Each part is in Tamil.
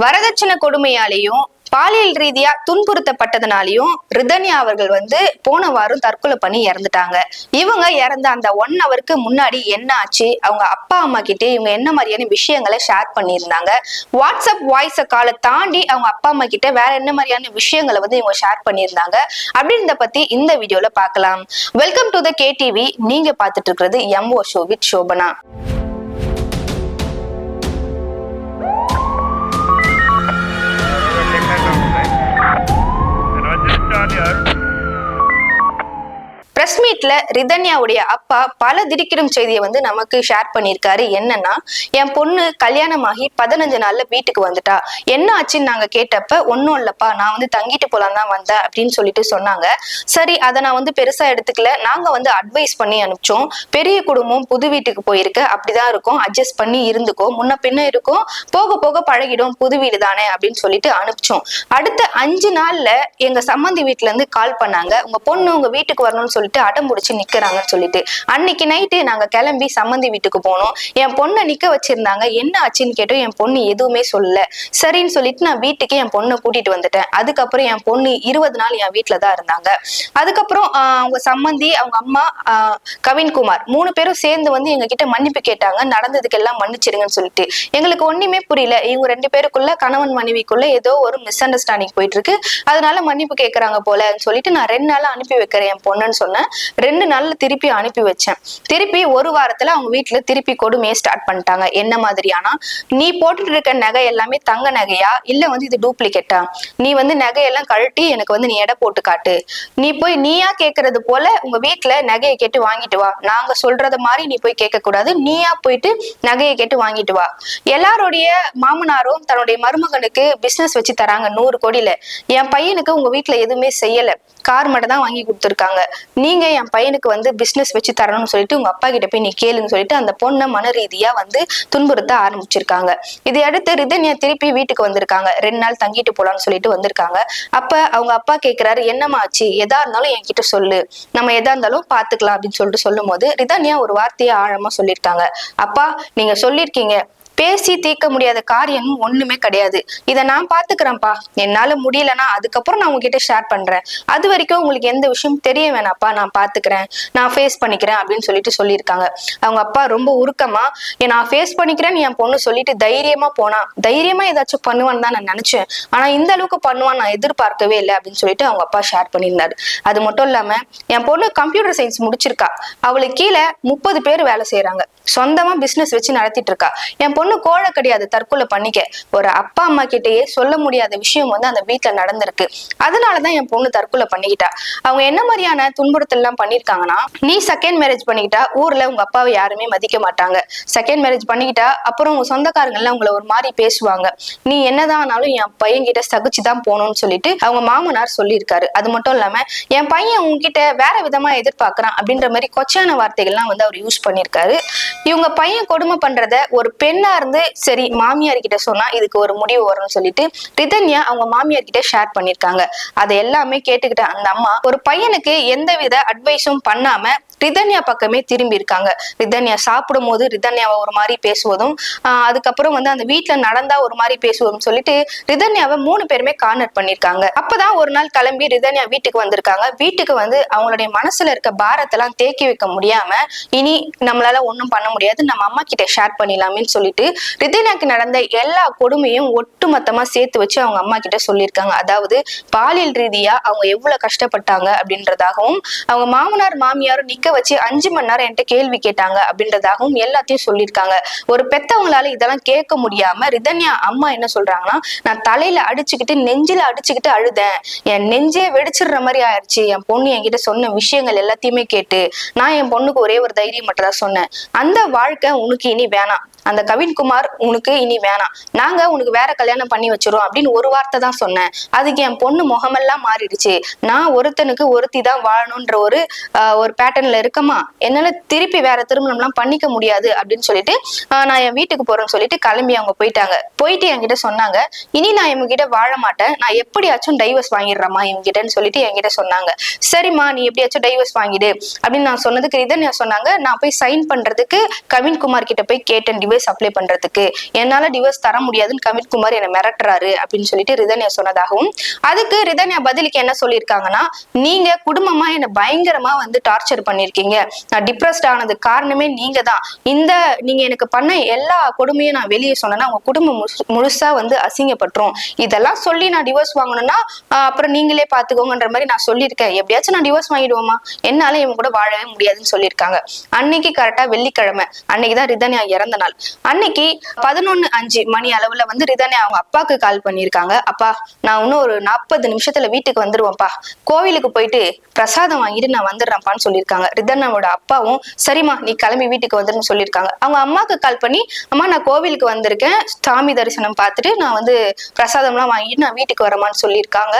வரதட்சணை கொடுமையாலையும் பாலியல் ரீதியா துன்புறுத்தப்பட்டதுனாலையும் ரிதன்யா அவர்கள் போன வாரம் தற்கொலை பண்ணி இறந்துட்டாங்க. இவங்க இறந்த அந்த 1 ஹவருக்கு முன்னாடி என்ன ஆச்சு, அவங்க அப்பா அம்மா கிட்டே இவங்க என்ன மாதிரியான விஷயங்களை ஷேர் பண்ணியிருந்தாங்க, வாட்ஸ்அப் வாய்ஸ் காலை தாண்டி அவங்க அப்பா அம்மா கிட்ட வேற என்ன மாதிரியான விஷயங்களை இவங்க ஷேர் பண்ணியிருந்தாங்க அப்படின்றத பத்தி இந்த வீடியோல பார்க்கலாம். Welcome to the KTV. நீங்க பார்த்துட்டு இருக்கிறது MO show with Shobana. Press மீட்ல ரிதன்யாவுடைய அப்பா பல திடுக்கிடும் செய்தியை நமக்கு ஷேர் பண்ணியிருக்காரு. என்னன்னா, என் பொண்ணு கல்யாணமாகி 15 நாள்ல வீட்டுக்கு வந்துட்டா, என்ன ஆச்சுன்னு நாங்க கேட்டப்ப ஒன்னும் இல்லப்பா, நான் தங்கிட்டு போலாம் தான் வந்தேன் அப்படின்னு சொல்லிட்டு சொன்னாங்க. சரி, அதை நான் பெருசா எடுத்துக்கல. நாங்க அட்வைஸ் பண்ணி அனுப்பிச்சோம். பெரிய குடும்பம், புது வீட்டுக்கு போயிருக்கு, அப்படிதான் இருக்கும், அட்ஜஸ்ட் பண்ணி இருந்துக்கோ, முன்ன பின்ன இருக்கும், போக போக பழகிடும், புது வீடு தானே அப்படின்னு சொல்லிட்டு அனுப்பிச்சோம். அடுத்த 5 நாள்ல எங்க சம்மந்தி வீட்டுல இருந்து கால் பண்ணாங்க, உங்க பொண்ணு உங்க வீட்டுக்கு வரணும்னு சொல்லிட்டு அடம் முடிச்சு நிக்கிறாங்கன்னு சொல்லிட்டு. அன்னைக்கு நைட்டு நாங்க கிளம்பி சம்மந்தி வீட்டுக்கு போனோம். என் பொண்ணை நிக்க வச்சிருந்தாங்க. என்ன ஆச்சுன்னு கேட்டோம். என் பொண்ணு எதுவுமே சொல்லல. சரின்னு சொல்லிட்டு நான் வீட்டுக்கு என் பொண்ணை கூட்டிட்டு வந்துட்டேன். அதுக்கப்புறம் என் பொண்ணு 20 நாள் என் வீட்டுலதான் இருந்தாங்க. அதுக்கப்புறம் அவங்க சம்மந்தி, அவங்க அம்மா, கவின்குமார் 3 பேரும் சேர்ந்து எங்க கிட்ட மன்னிப்பு கேட்டாங்க. நடந்ததுக்கு எல்லாம் மன்னிச்சிருங்கன்னு சொல்லிட்டு. எங்களுக்கு ஒண்ணுமே புரியல. இவங்க 2 பேருக்குள்ள, கணவன் மனைவிக்குள்ள ஏதோ ஒரு மிஸ் அண்டர்ஸ்டாண்டிங் போயிட்டு இருக்கு, அதனால மன்னிப்பு கேட்கறாங்க போலன்னு சொல்லிட்டு நான் 2 நாள் அனுப்பி வைக்கிறேன் என் பொண்ணுன்னு சொன்னேன். 2 நாள்ல திருப்பி அனுப்பி வச்சேன். திருப்பி 1 வாரத்துல அவங்க வீட்டுல திருப்பி கொடுமையை ஸ்டார்ட் பண்ணிட்டாங்க. என்ன மாதிரியானா, நீ போட்டுட்டு இருக்க நகை எல்லாமே தங்க நகையா, இல்ல இது டூப்ளிகேட்டா, நீ நகையெல்லாம் கழட்டி எனக்கு நீ எடை போட்டு காட்டு, நீ போய் நீயா கேட்கறது போல உங்க வீட்டுல நகையை கேட்டு வாங்கிட்டு வா, நாங்க சொல்றத மாதிரி நீ போய் கேட்க கூடாது, நீயா போயிட்டு நகையை கேட்டு வாங்கிட்டு வா. எல்லாருடைய மாமனாரும் தன்னுடைய மருமகனுக்கு பிசினஸ் வச்சு தராங்க 100 கோடியில. என் பையனுக்கு உங்க வீட்டுல எதுவுமே செய்யல, கார் மட்டும் தான் வாங்கி கொடுத்துருக்காங்க. நீங்க என் பையனுக்கு பிசினஸ் வச்சு தரணும்னு சொல்லிட்டு உங்க அப்பா கிட்ட போய் நீ கேளுன்னு சொல்லிட்டு அந்த பொண்ணை மன ரீதியா துன்புறுத்த ஆரம்பிச்சிருக்காங்க. இதை அடுத்து ரிதன்யா திருப்பி வீட்டுக்கு வந்திருக்காங்க. 2 நாள் தங்கிட்டு போலான்னு சொல்லிட்டு வந்திருக்காங்க. அப்ப அவங்க அப்பா கேட்கிறாரு, என்னமா ஆச்சு, எதா இருந்தாலும் என்கிட்ட சொல்லு, நம்ம எதா இருந்தாலும் பாத்துக்கலாம் அப்படின்னு சொல்லிட்டு சொல்லும் போது ரிதன்யா ஒரு வார்த்தையை ஆழமா சொல்லியிருக்காங்க. அப்பா, நீங்க சொல்லிருக்கீங்க, பேசி தீர்க்க முடியாத காரியம் ஒண்ணுமே கிடையாது, இதை நான் பாத்துக்கிறேன்ப்பா, என்னால முடியலன்னா அதுக்கப்புறம் நான் உங்ககிட்ட ஷேர் பண்றேன், அது வரைக்கும் உங்களுக்கு எந்த விஷயம் தெரிய வேணாப்பா, நான் பாத்துக்கிறேன், நான் ஃபேஸ் பண்ணிக்கிறேன் அப்படின்னு சொல்லிட்டு சொல்லியிருக்காங்க. அவங்க அப்பா ரொம்ப உருக்கமா, நான் ஃபேஸ் பண்ணிக்கிறேன்னு என் பொண்ணு சொல்லிட்டு தைரியமா போனா, தைரியமா ஏதாச்சும் பண்ணுவான்னு தான் நான் நினைச்சேன், ஆனா இந்த அளவுக்கு பண்ணுவான்னு நான் எதிர்பார்க்கவே இல்லை அப்படின்னு சொல்லிட்டு அவங்க அப்பா ஷேர் பண்ணியிருந்தாரு. அது மட்டும் இல்லாம என் பொண்ணு கம்ப்யூட்டர் சயின்ஸ் முடிச்சிருக்கா, அவளுக்கு கீழே 30 பேர் வேலை செய்யறாங்க, சொந்தமா பிசினஸ் வச்சு நடத்திட்டு இருக்கா. என் பொண்ணு கோழை கிடையாது தற்கொலை பண்ணிக்க. ஒரு அப்பா அம்மா கிட்டயே சொல்ல முடியாத விஷயம் அந்த வீட்டுல நடந்திருக்கு. அதனாலதான் என் பொண்ணு தற்கொலை பண்ணிக்கிட்டா. அவங்க என்ன மாதிரியான துன்புறுத்தல் எல்லாம் பண்ணிருக்காங்கன்னா, நீ செகண்ட் மேரேஜ் பண்ணிக்கிட்டா ஊர்ல உங்க அப்பாவை யாருமே மதிக்க மாட்டாங்க, செகண்ட் மேரேஜ் பண்ணிக்கிட்டா அப்புறம் உங்க சொந்தக்காரங்க எல்லாம் உங்களை ஒரு மாதிரி பேசுவாங்க, நீ என்னதான் ஆனாலும் என் பையன் கிட்ட சகிச்சுதான் போகணும்னு சொல்லிட்டு அவங்க மாமனார் சொல்லியிருக்காரு. அது மட்டும் இல்லாம என் பையன் உங்ககிட்ட வேற விதமா எதிர்பார்க்கறான் அப்படின்ற மாதிரி கொச்சையான வார்த்தைகள்லாம் அவர் யூஸ் பண்ணியிருக்காரு. இவங்க பையன் கொடுமை பண்றத ஒரு பெண்ணா இருந்து சரி மாமியார் கிட்ட சொன்னா இதுக்கு ஒரு முடிவு வரும்னு சொல்லிட்டு ரிதன்யா அவங்க மாமியார் கிட்ட ஷேர் பண்ணிருக்காங்க. அதை எல்லாமே கேட்டுக்கிட்ட அந்த அம்மா ஒரு பையனுக்கு எந்தவித அட்வைஸும் பண்ணாம ரிதன்யா பக்கமே திரும்பி இருக்காங்க. ரிதன்யா சாப்பிடும் போது ரிதன்யாவை ஒரு மாதிரி பேசுவதும், அதுக்கப்புறம் அந்த வீட்டுல நடந்தா ஒரு மாதிரி பேசுவதும் சொல்லிட்டு ரிதன்யாவை 3 பேருமே கார்னர் பண்ணிருக்காங்க. அப்பதான் ஒரு நாள் கிளம்பி ரிதன்யா வீட்டுக்கு வந்திருக்காங்க. வீட்டுக்கு அவங்களுடைய மனசுல இருக்க பாரத்தெல்லாம் தேக்கி வைக்க முடியாம, இனி நம்மளால ஒண்ணும் பண்ண முடியாது, நம்ம அம்மா கிட்ட ஷேர் பண்ணிடலாமேன்னு சொல்லிட்டு ரிதன்யாக்கு நடந்த எல்லா கொடுமையும் ஒட்டுமொத்தமா சேர்த்து வச்சு அவங்க அம்மா கிட்ட சொல்லியிருக்காங்க. அதாவது பாலியல் ரீதியா அவங்க எவ்வளவு கஷ்டப்பட்டாங்க அப்படின்றதாகவும், அவங்க மாமனார் மாமியாரும் நிக்க வச்சு 5 மணி நேரம் என்கிட்ட கேள்வி கேட்டாங்க அப்படின்றதாகவும் எல்லாத்தையும் சொல்லியிருக்காங்க. ஒரு பெத்தவங்களால இதெல்லாம் கேட்க முடியாம ரிதன்யா அம்மா என்ன சொல்றாங்கன்னா, நான் தலையில அடிச்சுக்கிட்டு நெஞ்சில அடிச்சுக்கிட்டு அழுதேன், என் நெஞ்சே வெடிச்சிடுற மாதிரி ஆயிடுச்சு, என் பொண்ணு என்கிட்ட சொன்ன விஷயங்கள் எல்லாத்தையுமே கேட்டு நான் என் பொண்ணுக்கு ஒரே ஒரு தைரியம் மட்டும் தான் சொன்னேன், அந்த வாழ்க்கை உனக்கு இனி வேணாம், அந்த கவின்குமார் உனக்கு இனி வேணாம், நாங்க உனக்கு வேற கல்யாணம் பண்ணி வச்சிரும் அப்படின்னு ஒரு வார்த்தை தான் சொன்னேன். அதுக்கு என் பொண்ணு முகமெல்லாம் மாறிடுச்சு, நான் ஒருத்தனுக்கு ஒருத்தி தான் வாழணும்ன்ற ஒரு பேட்டர்ன்ல இருக்கமா, என்னால திருப்பி வேற திருமணம் எல்லாம் பண்ணிக்க முடியாது அப்படின்னு சொல்லிட்டு நான் என் வீட்டுக்கு போறேன்னு சொல்லிட்டு கிளம்பி அவங்க போயிட்டாங்க. போயிட்டு என்கிட்ட சொன்னாங்க, இனி நான் இவங்க கிட்ட வாழ மாட்டேன், நான் எப்படியாச்சும் டைவர்ஸ் வாங்கிடுறேம்மா இவங்க கிட்டன்னு சொல்லிட்டு என்கிட்ட சொன்னாங்க. சரிம்மா, நீ எப்படியாச்சும் டைவர்ஸ் வாங்கிடு அப்படின்னு நான் சொன்னதுக்கு ரிதன்யா சொன்னாங்க, நான் போய் சைன் பண்றதுக்கு கவின்குமார் கிட்ட போய் கேட்டேன், டிவைஸ் அப்ளை பண்றதுக்கு, என்னால டிவோர்ஸ் தர முடியாதுன்னு கவின்குமார் என்ன மிரட்டுறாரு அப்படின்னு சொல்லிட்டு ரிதன்யா சொன்னதாகவும், அதுக்கு ரிதன்யா பதிலுக்கு என்ன சொல்லியிருக்காங்கன்னா, நீங்க குடும்பமா என்ன பயங்கரமா வந்து டார்ச்சர் பண்ணிருக்கீங்க, நான் டிப்ரெஸ்ட் ஆனது காரணமே நீங்க தான், நீங்க எனக்கு பண்ண எல்லா கொடுமையும் நான் வெளியே சொன்னேன்னா உங்க குடும்பம் முழுசா வந்து அசிங்கப்பட்டுரும், இதெல்லாம் சொல்லி நான் டிவோர்ஸ் வாங்கணும்னா அப்புறம் நீங்களே பாத்துக்கோங்கன்ற மாதிரி நான் சொல்லியிருக்கேன், எப்படியாச்சும் நான் டிவோர்ஸ் வாங்கிடுவோமா, என்னால இவங்க கூட வாழவே முடியாதுன்னு சொல்லியிருக்காங்க. அன்னைக்கு கரெக்டா வெள்ளிக்கிழமை அன்னைக்குதான் ரிதன்யா இறந்த நாள். அன்னைக்கு 11:05 மணி அளவுல வந்து ரிதன்யா அவங்க அப்பாக்கு கால் பண்ணியிருக்காங்க. அப்பா, நான் இன்னும் ஒரு 40 நிமிஷத்துல வீட்டுக்கு வந்துருவேன்ப்பா, கோவிலுக்கு போயிட்டு பிரசாதம் வாங்கிட்டு நான் வந்துடுறேன்ப்பான்னு சொல்லியிருக்காங்க. ரிதன்யாவோட அப்பாவும் சரிம்மா நீ கிளம்பி வீட்டுக்கு வந்துருன்னு சொல்லியிருக்காங்க. அவங்க அம்மாக்கு கால் பண்ணி, அம்மா நான் கோவிலுக்கு வந்திருக்கேன், சாமி தரிசனம் பார்த்துட்டு நான் வந்து பிரசாதம்லாம் வாங்கிட்டு நான் வீட்டுக்கு வரமான்னு சொல்லியிருக்காங்க.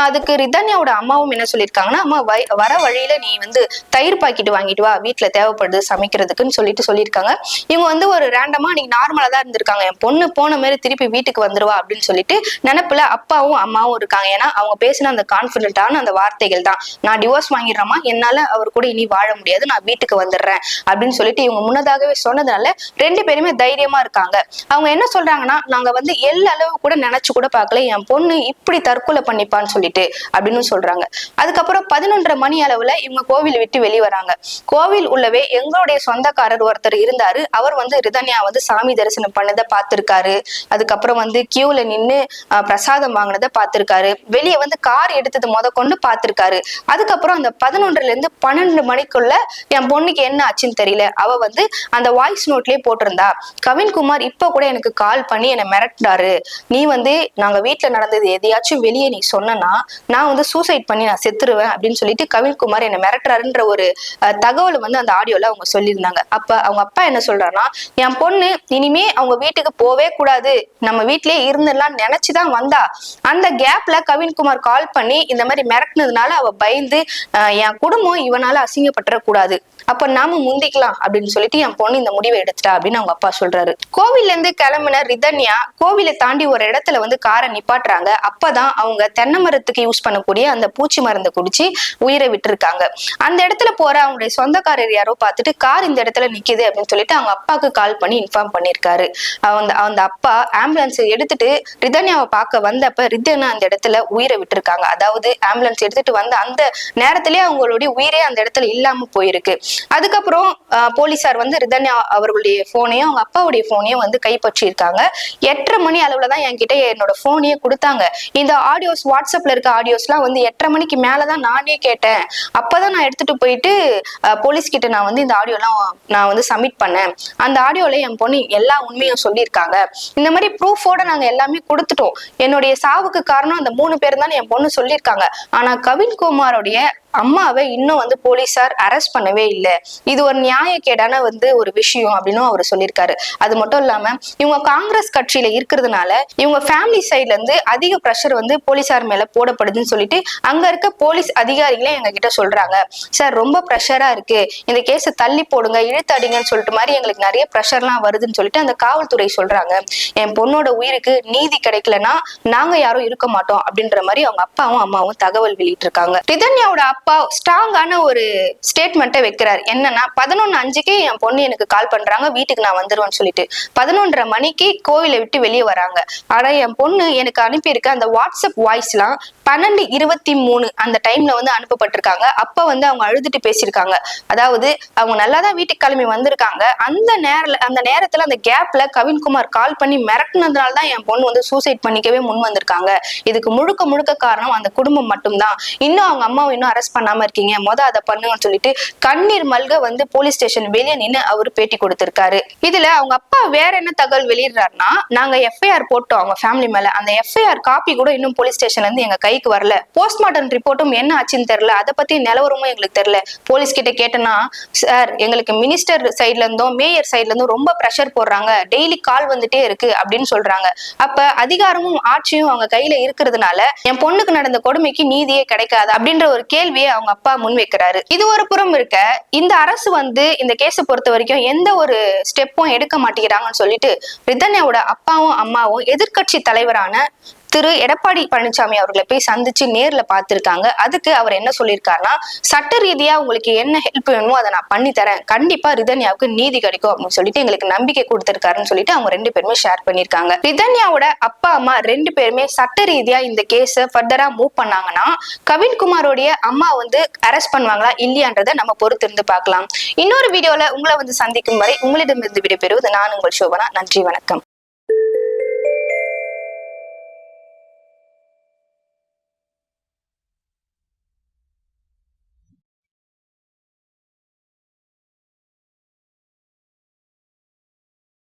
அதுக்கு ரிதன்யாவோட அம்மாவும் என்ன சொல்லியிருக்காங்கன்னா, அம்மா வர வழியில நீ வந்து தயிர் பாக்கெட் வாங்கிட்டு வா, வீட்டுல தேவைப்படுது சமைக்கிறதுக்குன்னு சொல்லியிருக்காங்க. இவங்க வந்து ஒரு ரேண்டமா நீங்க நார்மலா தான் இருந்திருக்காங்க, என் பொண்ணு போன மாதிரி திருப்பி வீட்டுக்கு வந்துருவா அப்படின்னு சொல்லிட்டு நினைப்புல அப்பாவும் அம்மாவும் இருக்காங்க. ஏன்னா அவங்க பேசின அந்த கான்பிடென்டான அந்த வார்த்தைகள் தான், நான் டிவோர்ஸ் வாங்கிடுறேமா, என்னால அவர் கூட இனி வாழ முடியாது, நான் வீட்டுக்கு வந்துடுறேன் அப்படின்னு சொல்லிட்டு இவங்க முன்னதாகவே சொன்னதுனால 2 பேருமே தைரியமா இருக்காங்க. அவங்க என்ன சொல்றாங்கன்னா, நாங்க வந்து அளவு கூட நினைச்சு கூட பார்க்கல என் பொண்ணு இப்படி தற்கொலை பண்ணிப்பான்னு சொல்லிட்டு அப்படின்னு சொல்றாங்க. அதுக்கப்புறம் 11:30 மணி அளவுல இவங்க கோவில் விட்டு வெளியே வராங்க. கோவில் உள்ளவே எங்களுடைய சொந்தக்காரர் ஒருத்தர் இருந்தாரு, அவர் வந்து ரிதன்யா வந்து சாமி தரிசனம் பண்ணதை பார்த்திருக்காரு, அதுக்கப்புறம் வந்து கியூல நின்று பிரசாதம் வாங்கினதை பார்த்திருக்காரு, வெளியே வந்து கார் எடுத்தது கொண்டு பார்த்திருக்காரு. அதுக்கப்புறம் அந்த 11:00ல இருந்து 12 மணிக்குள்ள என் பொண்ணுக்கு என்ன ஆச்சுன்னு தெரியல, அவ வந்து அந்த வாய்ஸ் நோட்லயே போட்டிருந்தா, கவின்குமார் இப்ப கூட எனக்கு கால் பண்ணி என்னை மிரட்டினாரு, நீ வந்து நாங்க வீட்டுல நடந்தது எதையாச்சும் வெளியே நீ சொன்னா நான் வந்து சூசைட் பண்ணி நான் செத்துருவேன் அப்படின்னு சொல்லிட்டு கவின்குமார் என்னை மிரட்டுறாருன்ற ஒரு தகவல் வந்து அந்த ஆடியோல அவங்க சொல்லியிருந்தாங்க. அப்ப அவங்க அப்பா என்ன சொல்றாருன்னா, என் பொண்ணு இனிமே அவங்க வீட்டுக்கு போவே கூடாது, நம்ம வீட்லயே இருந்துடலாம் நினைச்சுதான் வந்தா, அந்த கேப்ல கவின்குமார் கால் பண்ணி இந்த மாதிரி மிரட்டினதுனால அவ பயந்து என் குடும்பம் இவனால அசிங்கப்பட்டுற கூடாது, அப்ப நாம முந்திக்கலாம் அப்படின்னு சொல்லிட்டு என் பொண்ணு இந்த முடிவை எடுத்துட்டா அப்படின்னு அவங்க அப்பா சொல்றாரு. கோவில்ல இருந்து கிளம்பின ரிதன்யா கோவிலை தாண்டி ஒரு இடத்துல வந்து காரை நிப்பாட்டுறாங்க. அப்பதான் அவங்க தென்னை மரத்துக்கு யூஸ் பண்ணக்கூடிய அந்த பூச்சி மருந்தை குடிச்சு உயிரை விட்டுருக்காங்க. அந்த இடத்துல போற அவங்களுடைய சொந்தக்காரர் யாரோ பார்த்துட்டு கார் இந்த இடத்துல நிக்குது அப்படின்னு சொல்லிட்டு அவங்க அப்பாவுக்கு கால் பண்ணி இன்ஃபார்ம் பண்ணிருக்காரு. அந்த அப்பா ஆம்புலன்ஸ் எடுத்துட்டு ரிதன்யாவை பார்க்க வந்தப்ப ரிதன்யா அந்த இடத்துல உயிரை விட்டுருக்காங்க. அதாவது ஆம்புலன்ஸ் எடுத்துட்டு வந்த அந்த நேரத்திலேயே அவங்களுடைய உயிரே அந்த இடத்துல இல்லாம போயிருக்கு. அதுக்கப்புறம் போலீசார் வந்து ரிதன்யா அவர்களுடைய போனையும் அவங்க அப்பாவுடைய போனையும் வந்து கைப்பற்றி இருக்காங்க. 8:30 மணி அளவுலதான் என்கிட்ட என்னோட போனையே கொடுத்தாங்க. இந்த ஆடியோஸ் வாட்ஸ்அப்ல இருக்க ஆடியோஸ்லாம் வந்து 8:30 மணிக்கு மேலதான் நானே கேட்டேன். அப்பதான் நான் எடுத்துட்டு போயிட்டு போலீஸ் கிட்ட நான் வந்து இந்த ஆடியோலாம் நான் வந்து சப்மிட் பண்ணேன். அந்த ஆடியோல என் பொண்ணு எல்லா உண்மையும் சொல்லியிருக்காங்க. இந்த மாதிரி ப்ரூஃபோட நாங்க எல்லாமே கொடுத்துட்டோம். என்னுடைய சாவுக்கு காரணம் அந்த 3 பேர் தான் என் பொண்ணு சொல்லியிருக்காங்க. ஆனா கவின்குமாரோடைய அம்மாவை இன்னும் வந்து போலீசார் அரெஸ்ட் பண்ணவே இல்லை. இது ஒரு நியாயக்கேடான வந்து ஒரு விஷயம் அப்படின்னு அவர் சொல்லியிருக்காரு. அது மட்டும் இல்லாம இவங்க காங்கிரஸ் கட்சியில இருக்கிறதுனால இவங்க ஃபேமிலி சைட்ல இருந்து அதிக பிரஷர் வந்து போலீசார் மேல போடப்படுதுன்னு சொல்லிட்டு அங்க இருக்க போலீஸ் அதிகாரிகளே எங்க கிட்ட சொல்றாங்க, சார் ரொம்ப பிரஷரா இருக்கு, இந்த கேஸ் தள்ளி போடுங்க, இழுத்தடிங்கன்னு சொல்லிட்டு மாதிரி எங்களுக்கு நிறைய பிரஷர்லாம் வருதுன்னு சொல்லிட்டு அந்த காவல்துறை சொல்றாங்க. என் பொண்ணோட உயிருக்கு நீதி கிடைக்கலன்னா நாங்க யாரும் இருக்க மாட்டோம் அப்படின்ற மாதிரி அவங்க அப்பாவும் அம்மாவும் தகவல் வெளியிட்டு இருக்காங்க. ரிதன்யாவோட அப்பா ஸ்ட்ராங்கான ஒரு ஸ்டேட்மெண்ட்டை வைக்கிறார். என்னன்னா 11:05 என் பொண்ணு எனக்கு கால் பண்றாங்க, வீட்டுக்கு நான் வந்துருவேன்னு சொல்லிட்டு 11:30 மணிக்கு கோவிலை விட்டு வெளியே வராங்க. ஆனா என் பொண்ணு எனக்கு அனுப்பியிருக்க அந்த வாட்ஸ்அப் வாய்ஸ்லாம் 12:23 அந்த டைம்ல வந்து அனுப்பப்பட்டிருக்காங்க. அப்ப வந்து அவங்க அழுதுட்டு பேசியிருக்காங்க. அதாவது அவங்க நல்லாதான் வீட்டுக்கு கிளம்பி வந்திருக்காங்க. அந்த நேரத்துல அந்த கேப்ல கவின்குமார் கால் பண்ணி மிரட்டினதுனாலதான் என் பொண்ணு வந்து சூசைட் பண்ணிக்கவே முன் வந்திருக்காங்க. இதுக்கு முழுக்க காரணம் அந்த குடும்பம் மட்டும்தான். இன்னும் அவங்க அம்மாவை இன்னும் அரெஸ்ட் பண்ணாம இருக்கீங்க, அதை பண்ணுங்கன்னு சொல்லிட்டு கண்ணீர் மல்க வந்து போலீஸ் ஸ்டேஷன் வெளியே நின்று அவர் பேட்டி கொடுத்திருக்காரு. இதுல அவங்க அப்பா வேற என்ன தகவல் வெளியிடுறாருன்னா, நாங்க எஃப்ஐஆர் போட்டோம் அவங்க ஃபேமிலி மேல, அந்த எஃப்ஐஆர் காப்பி கூட இன்னும் போலீஸ் ஸ்டேஷன்ல இருந்து எங்க கைக்கு வரல, போஸ்ட்மார்ட்டம் ரிப்போர்ட்டும் என்ன ஆச்சுன்னு தெரியல, அதை பத்தி நிலவரமும் எங்களுக்கு தெரியல. போலீஸ் கிட்ட கேட்டனா, சார் எங்களுக்கு மினிஸ்டர் சைட்ல இருந்தும் மேயர் சைட்ல இருந்தும் ரொம்ப பிரஷர் போடுறாங்க, டெய்லி கால் வந்துட்டே இருக்கு அப்படின்னு சொல்றாங்க. அப்ப அதிகாரமும் ஆட்சியும் அவங்க கையில இருக்கிறதுனால என் பொண்ணுக்கு நடந்த கொடுமைக்கு நீதியே கிடைக்காது அப்படின்ற ஒரு கேள்வியை அவங்க அப்பா முன்வைக்கிறாரு. இது ஒரு புறம் இருக்க, இந்த அரசு வந்து இந்த கேஸை பொறுத்த வரைக்கும் எந்த ஒரு ஸ்டெப்பும் எடுக்க மாட்டேங்கிறாங்கன்னு சொல்லிட்டு ரிதன்யாவோட அப்பாவும் அம்மாவும் எதிர்கட்சி தலைவரான திரு எடப்பாடி பழனிசாமி அவர்களை போய் சந்திச்சு நேர்ல பார்த்திருக்காங்க. அதுக்கு அவர் என்ன சொல்லியிருக்காருன்னா, சட்ட ரீதியா உங்களுக்கு என்ன ஹெல்ப் வேணுமோ அதை நான் பண்ணி தரேன், கண்டிப்பா ரிதன்யாவுக்கு நீதி கிடைக்கும் அப்படின்னு சொல்லிட்டு எங்களுக்கு நம்பிக்கை கொடுத்திருக்காருன்னு சொல்லிட்டு அவங்க 2 பேருமே ஷேர் பண்ணிருக்காங்க. ரிதன்யாவோட அப்பா அம்மா 2 பேருமே சட்ட ரீதியா இந்த கேஸ ஃபர்தரா மூவ் பண்ணாங்கன்னா கவின்குமாரோடைய அம்மா வந்து அரெஸ்ட் பண்ணுவாங்களா இல்லையான்றதை நம்ம பொறுத்து இருந்து பார்க்கலாம். இன்னொரு வீடியோல உங்களை வந்து சந்திக்கும் வரை உங்களிடமிருந்து விடைபெறுவது நான் உங்கள் சோபனா. நன்றி, வணக்கம்.